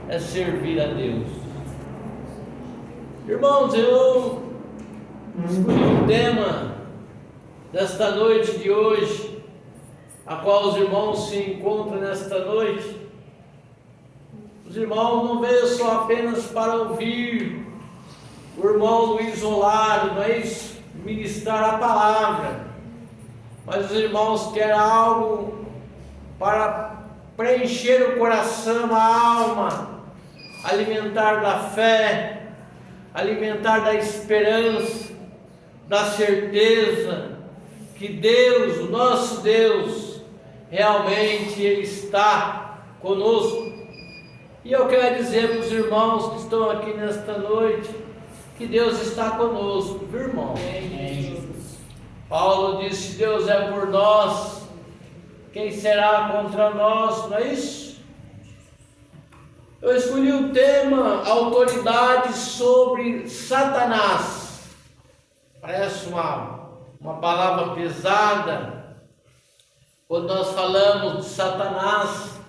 é servir a Deus. Irmãos, eu escolhi o tema desta noite de hoje, a qual os irmãos se encontram nesta noite. Os irmãos não veio só apenas para ouvir o irmão Luiz Olaro, não é isso? Ministrar a palavra, mas os irmãos querem algo para preencher o coração, a alma, alimentar da fé, alimentar da esperança, da certeza que Deus, o nosso Deus, realmente Ele está conosco. E eu quero dizer para os irmãos que estão aqui nesta noite, que Deus está conosco, viu, irmão? Paulo disse: Deus é por nós, quem será contra nós, não é isso? Eu escolhi o tema autoridade sobre Satanás. Parece uma palavra pesada. Quando nós falamos de Satanás,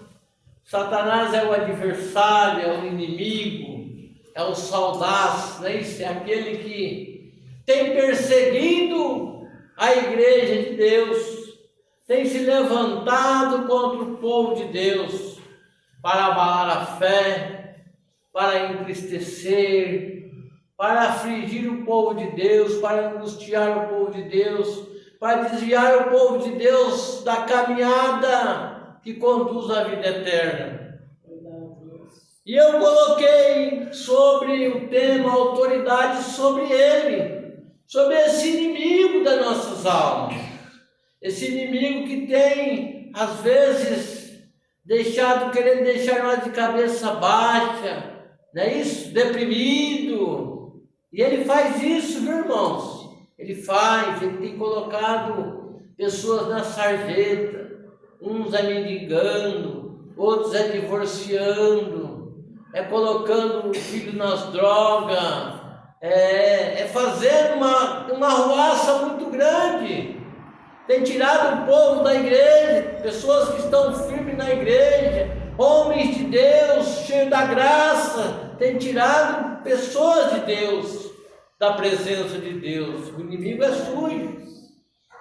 Satanás é o adversário, é o inimigo, é o saudaz, não é isso? É aquele que tem perseguido a igreja de Deus, tem se levantado contra o povo de Deus, para abalar a fé, para entristecer, para afligir o povo de Deus, para angustiar o povo de Deus, para desviar o povo de Deus da caminhada que conduz à vida eterna. E eu coloquei sobre o tema autoridade sobre ele, sobre esse inimigo das nossas almas, esse inimigo que tem, às vezes, querendo deixar nós de cabeça baixa, não é isso? Deprimido. E ele faz isso, viu, irmãos? Ele tem colocado pessoas na sarjeta, uns é mendigando, outros é divorciando, é colocando o filho nas drogas, fazendo uma arruaça muito grande. Tem tirado o povo da igreja, pessoas que estão firmes na igreja, homens de Deus, cheios da graça, tem tirado pessoas de Deus da presença de Deus. O inimigo é sujo.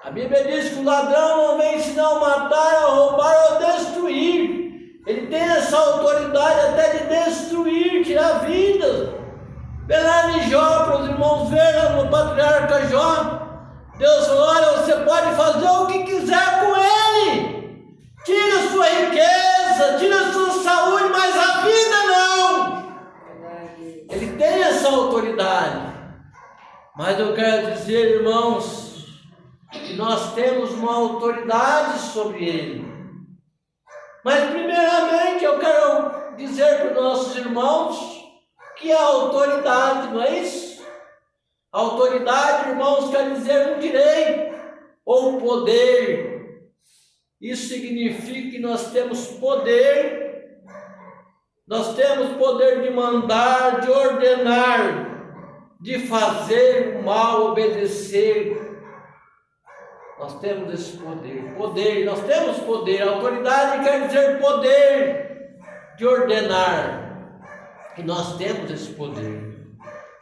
A Bíblia diz que o ladrão não vem senão matar, a roubar ou destruir. Ele tem essa autoridade até de destruir, tirar vidas. Vê lá em Jó, para os irmãos verem no patriarca Jó. Deus falou: olha, você pode fazer o que quiser com ele. Tira sua riqueza, tira sua saúde, mas a vida não. Ele tem essa autoridade. Mas eu quero dizer, irmãos, que nós temos uma autoridade sobre ele. Mas primeiramente eu quero dizer para os nossos irmãos que a autoridade, não é isso? A autoridade, irmãos, quer dizer um direito ou poder. Isso significa que nós temos poder de mandar, de ordenar, de fazer o mal, obedecer. Nós temos esse poder, nós temos poder. Autoridade quer dizer poder de ordenar, e nós temos esse poder.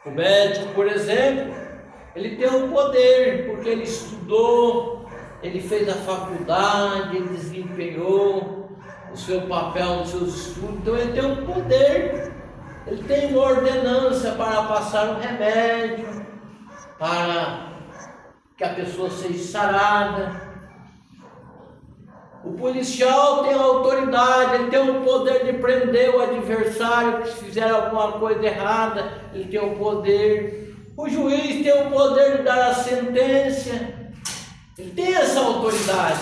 O médico, por exemplo, ele tem o poder, porque ele estudou, ele fez a faculdade, ele desempenhou o seu papel nos seus estudos, então ele tem um poder, ele tem uma ordenança para passar um remédio, para que a pessoa seja sarada. O policial tem a autoridade, ele tem o poder de prender o adversário que fizer alguma coisa errada, ele tem o poder. O juiz tem o poder de dar a sentença, ele tem essa autoridade.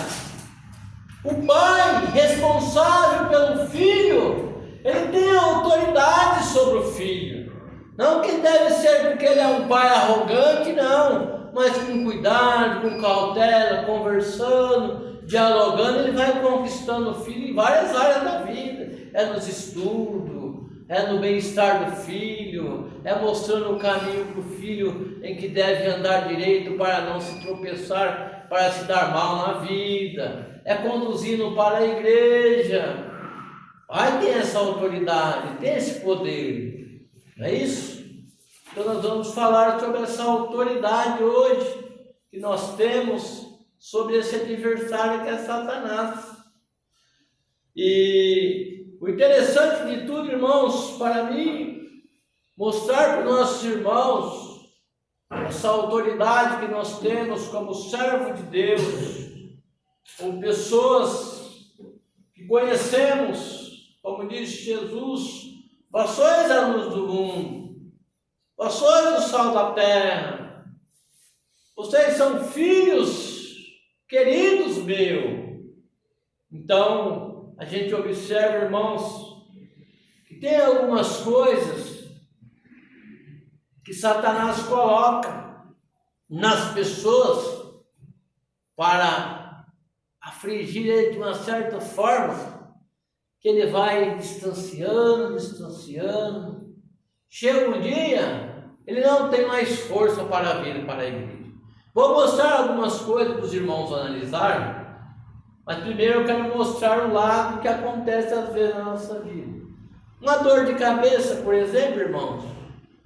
O pai, responsável pelo filho, ele tem a autoridade sobre o filho. Não que deve ser porque ele é um pai arrogante, não, mas com cuidado, com cautela, conversando, dialogando, ele vai conquistando o filho em várias áreas da vida. É nos estudos, é no bem-estar do filho, é mostrando o caminho para o filho em que deve andar direito para não se tropeçar, para se dar mal na vida, é conduzindo para a igreja, Aí tem essa autoridade, tem esse poder, não é isso? Então nós vamos falar sobre essa autoridade hoje que nós temos sobre esse adversário que é Satanás. E o interessante de tudo, irmãos, para mim, mostrar para os nossos irmãos essa autoridade que nós temos como servo de Deus, como pessoas que conhecemos, como disse Jesus, vós sois a luz do mundo, vós sois o sal da terra, vocês são filhos queridos meus. Então, a gente observa, irmãos, que tem algumas coisas que Satanás coloca nas pessoas para afligir ele de uma certa forma, que ele vai distanciando. Chega um dia, ele não tem mais força para vir para a igreja. Vou mostrar algumas coisas para os irmãos analisarem, mas primeiro eu quero mostrar o lado que acontece às vezes na nossa vida. Uma dor de cabeça, por exemplo, irmãos,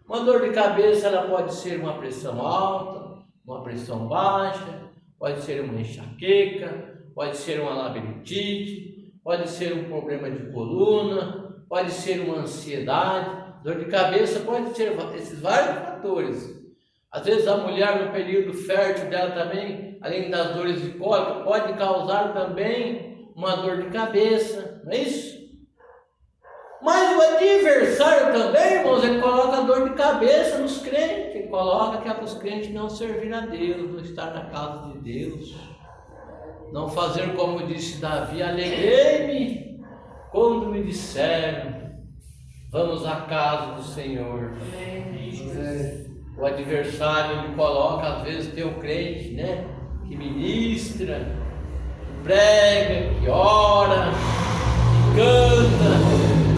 uma dor de cabeça ela pode ser uma pressão alta, uma pressão baixa, pode ser uma enxaqueca, pode ser uma labirintite, pode ser um problema de coluna, pode ser uma ansiedade. Dor de cabeça pode ser esses vários fatores. Às vezes a mulher no período fértil dela também, além das dores de cólica, pode causar também uma dor de cabeça, não é isso? Mas o adversário também, irmãos, ele coloca a dor de cabeça nos crentes, ele coloca que é para os crentes não servir a Deus, não estar na casa de Deus, não fazer como disse Davi, alegrei-me quando me disseram, vamos à casa do Senhor. O adversário ele coloca, às vezes tem o crente, né, que ministra, que prega, que ora, que canta.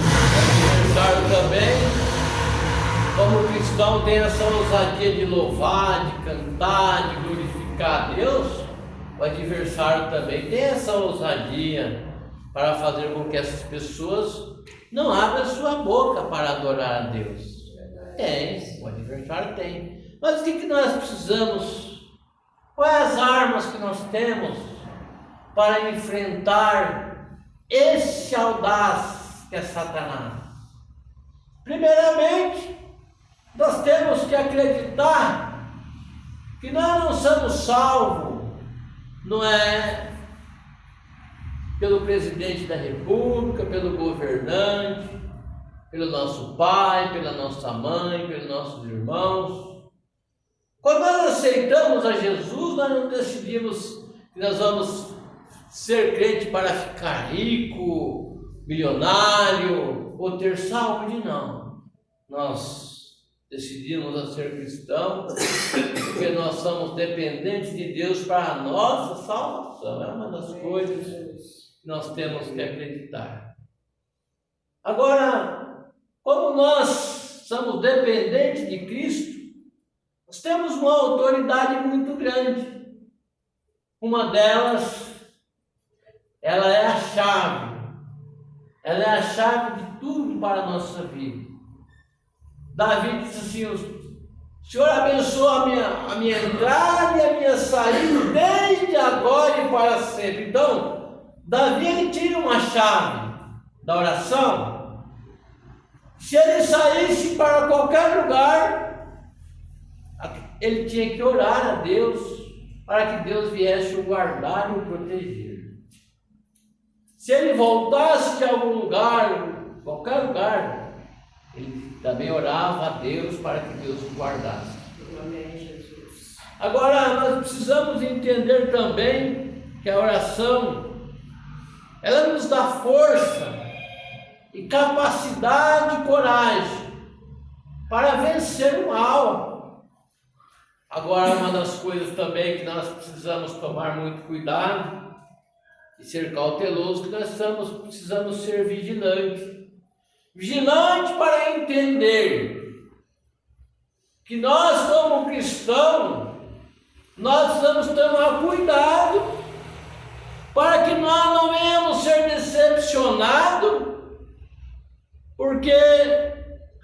O adversário também, como cristão, tem essa ousadia de louvar, de cantar, de glorificar a Deus. O adversário também tem essa ousadia para fazer com que essas pessoas não abram sua boca para adorar a Deus. Tem, o adversário tem. Mas o que nós precisamos? Quais as armas que nós temos para enfrentar esse audaz que é Satanás? Primeiramente, nós temos que acreditar que nós não somos salvos, não é pelo presidente da república, pelo governante, pelo nosso pai, pela nossa mãe, pelos nossos irmãos. Quando nós aceitamos a Jesus, nós não decidimos que nós vamos ser crente para ficar rico, milionário ou ter saúde, não. Nós decidimos a ser cristãos porque nós somos dependentes de Deus para a nossa salvação. É uma das coisas que nós temos que acreditar. Agora, como nós somos dependentes de Cristo, nós temos uma autoridade muito grande. Uma delas, ela é a chave. Ela é a chave de tudo para a nossa vida. Davi disse assim, o Senhor abençoa a minha entrada e a minha saída desde agora e para sempre. Então, Davi ele tinha uma chave da oração. Se ele saísse para qualquer lugar, ele tinha que orar a Deus para que Deus viesse o guardar e o proteger. Se ele voltasse de algum lugar, qualquer lugar, ele também orava a Deus para que Deus o guardasse. Amém, Jesus. Agora, nós precisamos entender também que a oração, ela nos dá força e capacidade e coragem para vencer o mal. Agora, uma das coisas também que nós precisamos tomar muito cuidado e ser cauteloso, que nós precisamos ser vigilantes. Vigilante para entender que nós, como cristãos, nós precisamos tomar cuidado para que nós não venhamos ser decepcionados Porque,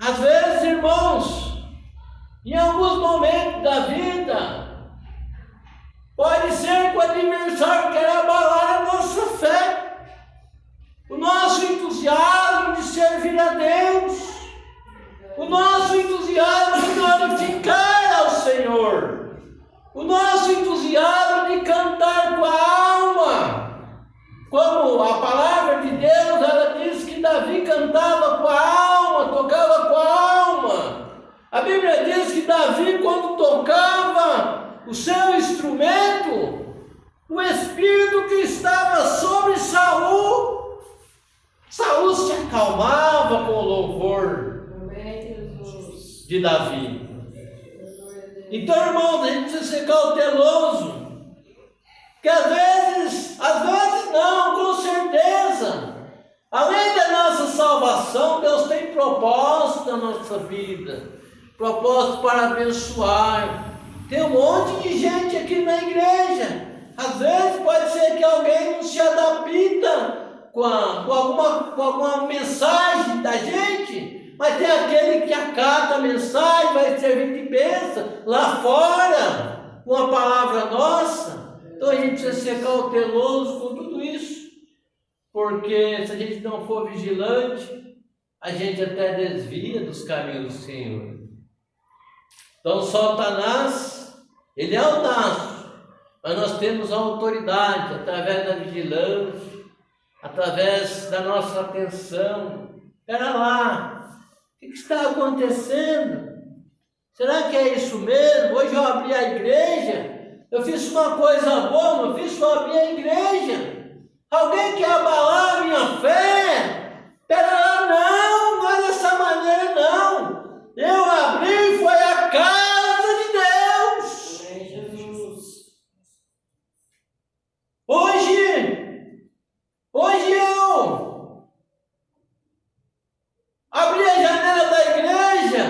às vezes, irmãos, em alguns momentos da vida, pode ser que o adversário queira abalar a nossa fé, o nosso entusiasmo de servir a Deus, o nosso entusiasmo de glorificar ao Senhor, o nosso entusiasmo de cantar com a alma. Como a palavra de Deus, ela diz que Davi cantava com a alma, tocava com a alma. A Bíblia diz que Davi, quando tocava o seu instrumento, o espírito que estava sobre Saul se acalmava com o louvor de Davi. Então, irmãos, a gente precisa ser cauteloso, que às vezes não, com certeza, além da nossa salvação, Deus tem propósito na nossa vida, propósito para abençoar. Tem um monte de gente aqui na igreja, às vezes pode ser que alguém não se adapta com alguma mensagem da gente, mas tem aquele que acata a mensagem, vai servir de bênção lá fora, com a palavra nossa. Então a gente precisa ser cauteloso com tudo isso, porque se a gente não for vigilante, a gente até desvia dos caminhos do Senhor. Então Satanás, ele é audaz, mas nós temos a autoridade através da vigilância, através da nossa atenção. Espera lá, o que está acontecendo? Será que é isso mesmo? Hoje eu abri a igreja, eu fiz uma coisa boa, não fiz só abrir a igreja. Alguém quer abalar a minha fé? Espera lá, não é dessa maneira não. Eu abri, foi a casa de Deus. Amém, Jesus. Hoje eu abri a janela da igreja.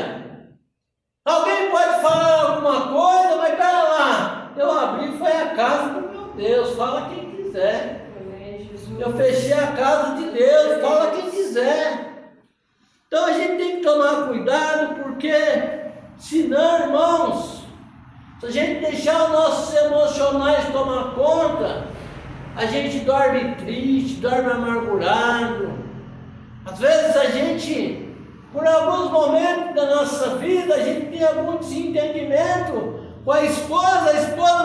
Alguém pode falar alguma coisa, mas espera lá. Eu abri, foi a casa do meu Deus, fala quem quiser. Eu fechei a casa de Deus, fala quem quiser. Então a gente tem que tomar cuidado, porque senão, irmãos, se a gente deixar os nossos emocionais tomar conta, a gente dorme triste, dorme amargurado. Às vezes a gente, por alguns momentos da nossa vida, a gente tem algum desentendimento com a esposa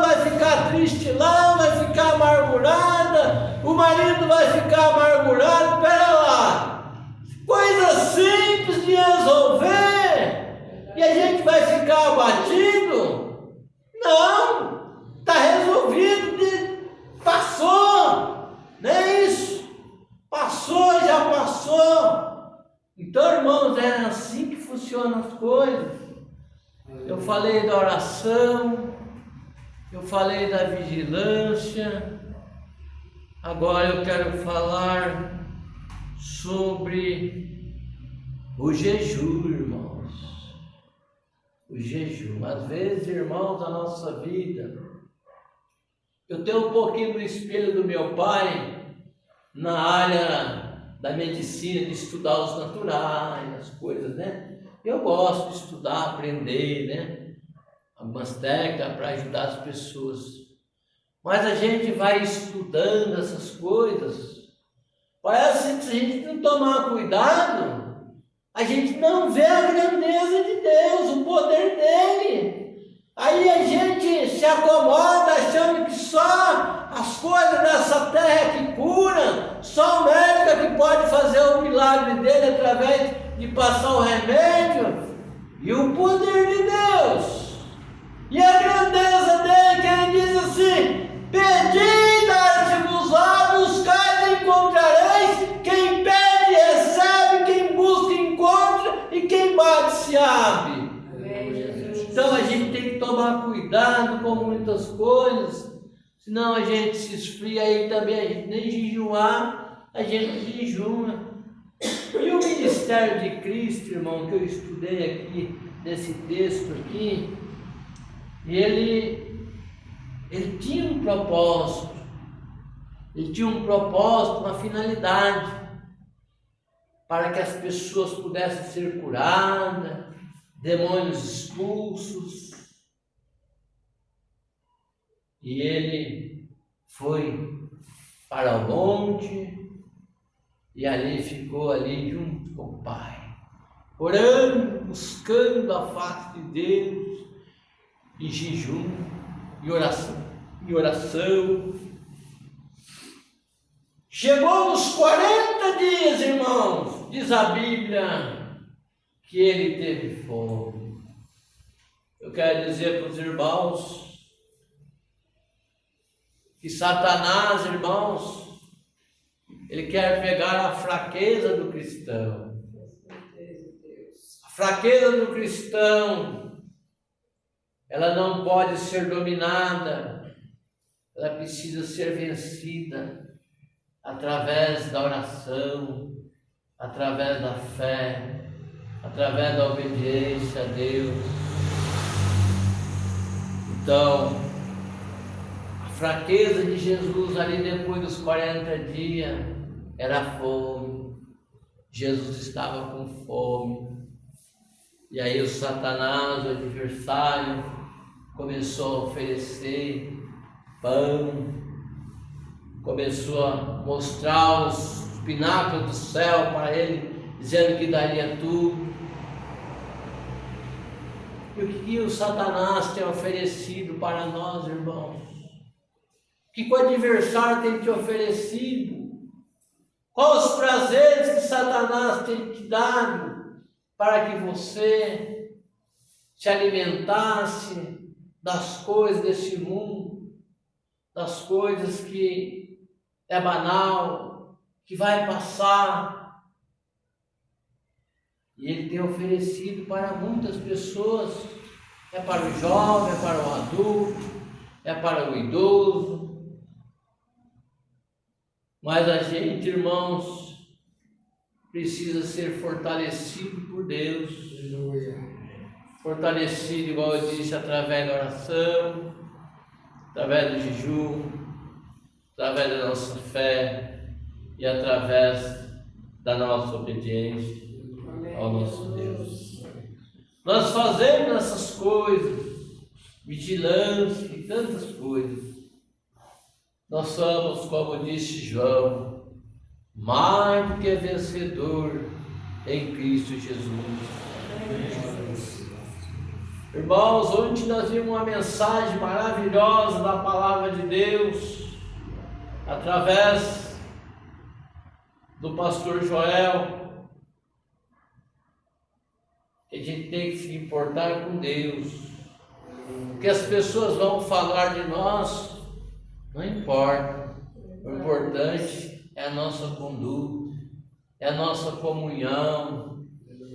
vai ficar triste lá, vai ficar amargurada, o marido vai ficar amargurado. Pera lá, coisa simples de resolver, e a gente vai ficar abatido? Não, está resolvido, passou, não é isso? Passou, já passou. Então, irmãos, é assim que funcionam as coisas. Eu falei da oração, eu falei da vigilância, agora eu quero falar sobre o jejum, irmãos. O jejum. Às vezes, irmãos, da nossa vida, eu tenho um pouquinho do espelho do meu pai na área da medicina, de estudar os naturais, as coisas, né? Eu gosto de estudar, aprender, né? Algumas técnicas para ajudar as pessoas. Mas a gente vai estudando essas coisas. Parece que se a gente não tomar cuidado, a gente não vê a grandeza de Deus, o poder dele. Aí a gente se acomoda achando que só as coisas dessa terra que curam, só o médico é que pode fazer o milagre dele através de passar o remédio, e o poder de Deus, e a grandeza dele, que ele diz assim: pedi, dar-te-vos-á, buscai e encontrareis, quem pede recebe, quem busca encontra, e quem bate se abre. Então a gente tem que tomar cuidado com muitas coisas, senão a gente se esfria, aí também a gente nem jejuar, a gente jejuma. E o ministério de Cristo, irmão, que eu estudei aqui, nesse texto aqui, ele tinha um propósito, uma finalidade, para que as pessoas pudessem ser curadas, demônios expulsos. E ele foi para o monte e ali ficou ali junto com o Pai, orando, buscando a face de Deus, em jejum e oração. Chegou nos 40 dias, irmãos, diz a Bíblia, que ele teve fome. Eu quero dizer para os irmãos que Satanás, irmãos, ele quer pegar a fraqueza do cristão. A fraqueza do cristão, ela não pode ser dominada, ela precisa ser vencida através da oração, através da fé, através da obediência a Deus. Então, a fraqueza de Jesus ali depois dos 40 dias era a fome. Jesus estava com fome. E aí o Satanás, o adversário, começou a oferecer pão, começou a mostrar os pináculos do céu para ele, dizendo que daria tudo. E o que o Satanás tem oferecido para nós, irmãos? O que o adversário tem te oferecido? Quais os prazeres que Satanás tem te dado para que você se alimentasse das coisas desse mundo, das coisas que é banal, que vai passar? E ele tem oferecido para muitas pessoas, é para o jovem, é para o adulto, é para o idoso. Mas a gente, irmãos, precisa ser fortalecido por Deus. Fortalecido, igual eu disse, através da oração, através do jejum, através da nossa fé e através da nossa obediência ao nosso Deus. Nós fazemos essas coisas, vigilância e tantas coisas. Nós somos, como disse João, mais do que vencedor em Cristo Jesus. Irmãos, ontem nós vimos uma mensagem maravilhosa da palavra de Deus, através do pastor Joel, que a gente tem que se importar com Deus. O que as pessoas vão falar de nós, não importa. O importante é a nossa conduta, é a nossa comunhão,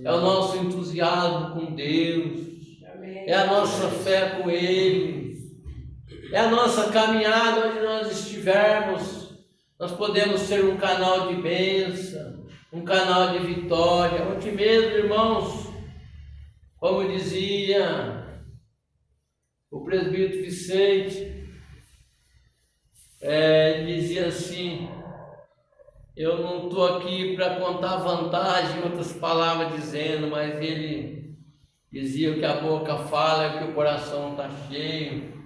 é o nosso entusiasmo com Deus, é a nossa fé com Ele, é a nossa caminhada onde nós estivermos. Nós podemos ser um canal de bênção, um canal de vitória. Ontem mesmo, irmãos, como dizia o presbítero Vicente, dizia assim: eu não estou aqui para contar vantagem, outras palavras dizendo, mas ele dizia: o que a boca fala é que o coração está cheio.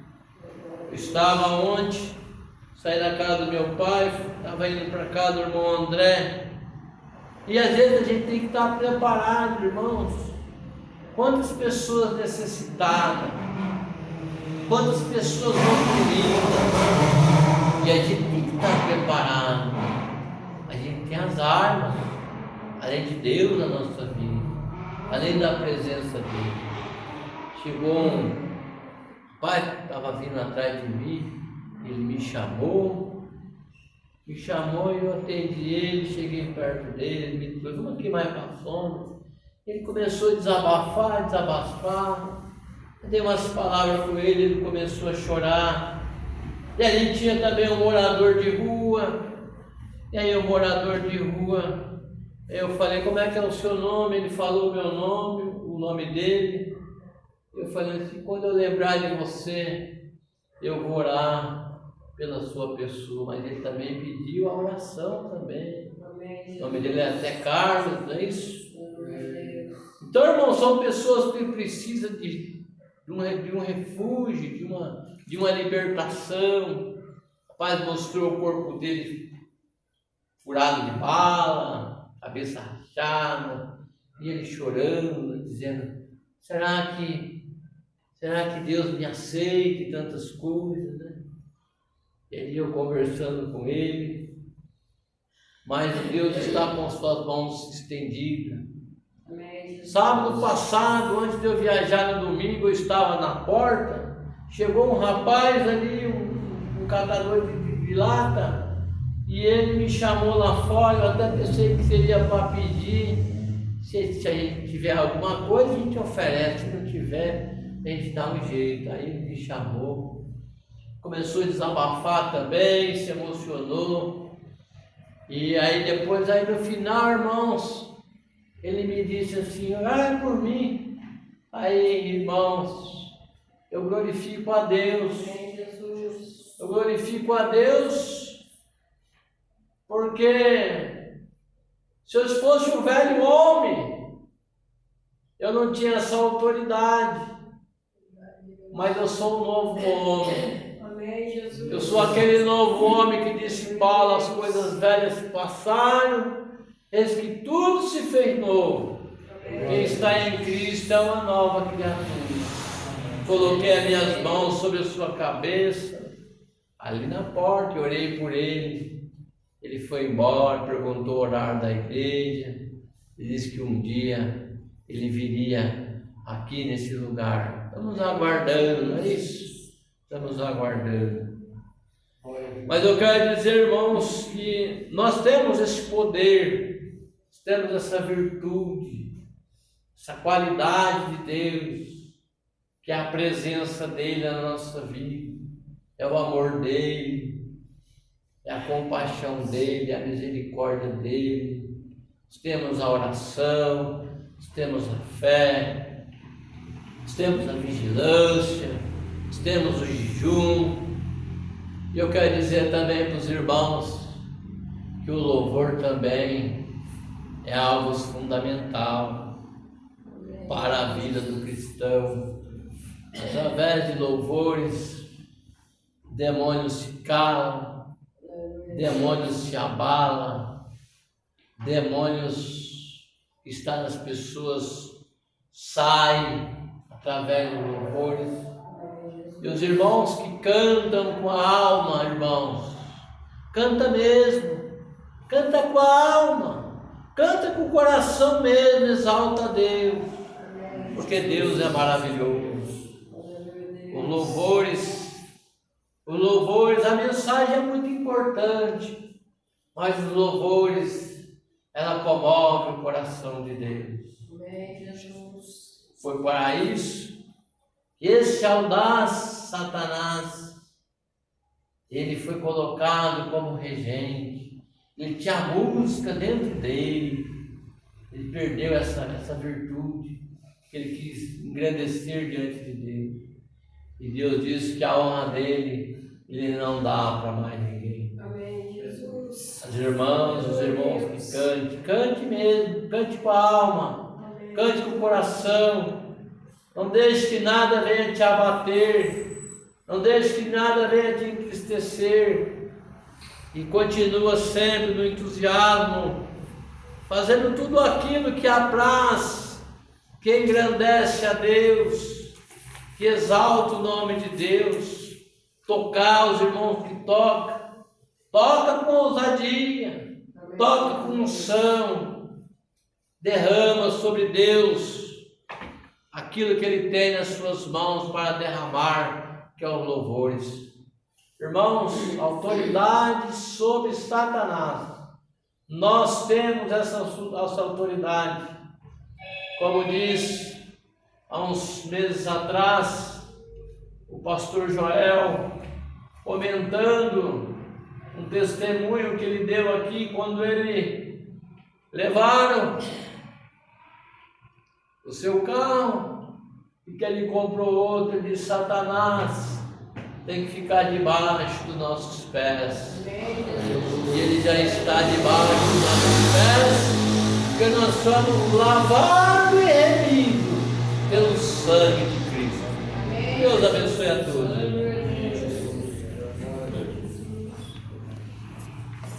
Eu estava ontem, saí da casa do meu pai, estava indo para casa do irmão André, e às vezes a gente tem que estar preparado, irmãos. Quantas pessoas necessitadas, quantas pessoas oprimidas, e a gente tem que estar preparado. A gente tem as armas, além de Deus na nossa vida, além da presença dele. Chegou um pai que estava vindo atrás de mim, ele me chamou e eu atendi ele, cheguei perto dele, ele me trouxe: vamos aqui mais para a sombra. Ele começou a desabafar, eu dei umas palavras com ele, ele começou a chorar. E a gente tinha também um morador de rua, e aí o morador de rua, eu falei: como é que é o seu nome? Ele falou o meu nome, o nome dele. Eu falei assim: quando eu lembrar de você, eu vou orar pela sua pessoa. Mas ele também pediu a oração também. O nome dele é até Carlos, não é isso? Então, irmãos, são pessoas que precisam de um refúgio, de uma libertação. O rapaz mostrou o corpo dele furado de bala, cabeça rachada, e ele chorando, dizendo: será que Deus me aceita e tantas coisas, né? E eu conversando com ele, mas Deus está com as suas mãos estendidas. Sábado passado, antes de eu viajar no domingo, eu estava na porta, chegou um rapaz ali, um catador de lata, e ele me chamou lá fora. Eu até pensei que seria para pedir, se a gente tiver alguma coisa a gente oferece, se não tiver a gente dá um jeito. Aí ele me chamou, começou a desabafar também, se emocionou, e aí depois, aí no final, irmãos, ele me disse assim: ora por mim. Aí, irmãos, eu glorifico a Deus, eu glorifico a Deus, porque se eu fosse um velho homem, eu não tinha essa autoridade, mas eu sou um novo homem. Eu sou aquele novo homem que disse Paulo: as coisas velhas se passaram, eis que tudo se fez novo. Quem está em Cristo é uma nova criatura. Coloquei as minhas mãos sobre a sua cabeça, ali na porta, e orei por ele. Ele foi embora, perguntou o horário da igreja, e disse que um dia ele viria aqui nesse lugar. Estamos aguardando, não é isso? Estamos aguardando. Mas eu quero dizer, irmãos, que nós temos esse poder, temos essa virtude, essa qualidade de Deus, que é a presença dele na nossa vida, é o amor dele, é a compaixão dele, é a misericórdia dele. Nós temos a oração, nós temos a fé, nós temos a vigilância, nós temos o jejum. E eu quero dizer também para os irmãos que o louvor também é algo fundamental para a vida do cristão. Através de louvores, demônios se calam, demônios se abalam, demônios que estão nas pessoas saem através dos louvores. E os irmãos que cantam com a alma, irmãos, canta mesmo, canta com a alma, canta com o coração mesmo, exalta a Deus, porque Deus é maravilhoso. Os louvores, a mensagem é muito importante, mas os louvores, ela comove o coração de Deus. Foi para isso esse audaz Satanás, ele foi colocado como regente. Ele tinha a música dentro dele. Ele perdeu essa virtude, que ele quis engrandecer diante de Deus. E Deus disse que a honra dele, ele não dá para mais ninguém. Amém, Jesus. As irmãs, os irmãos que cante mesmo, cante com a alma, amém, cante com o coração. Não deixe que nada venha te abater, não deixe que nada venha te entristecer, e continua sempre no entusiasmo, fazendo tudo aquilo que apraz, que engrandece a Deus, que exalta o nome de Deus. Tocar os irmãos que tocam, toca com ousadia, toca com unção, derrama sobre Deus aquilo que Ele tem nas suas mãos para derramar, que é os louvores. Irmãos, autoridade sobre Satanás. Nós temos essa autoridade. Como diz há uns meses atrás, o pastor Joel, comentando um testemunho que ele deu aqui, quando ele levaram o seu carro e que ele comprou outro, de Satanás tem que ficar debaixo dos nossos pés. E ele já está debaixo dos nossos Porque nós somos lavados e remidos pelo sangue de Cristo. Deus abençoe a todos.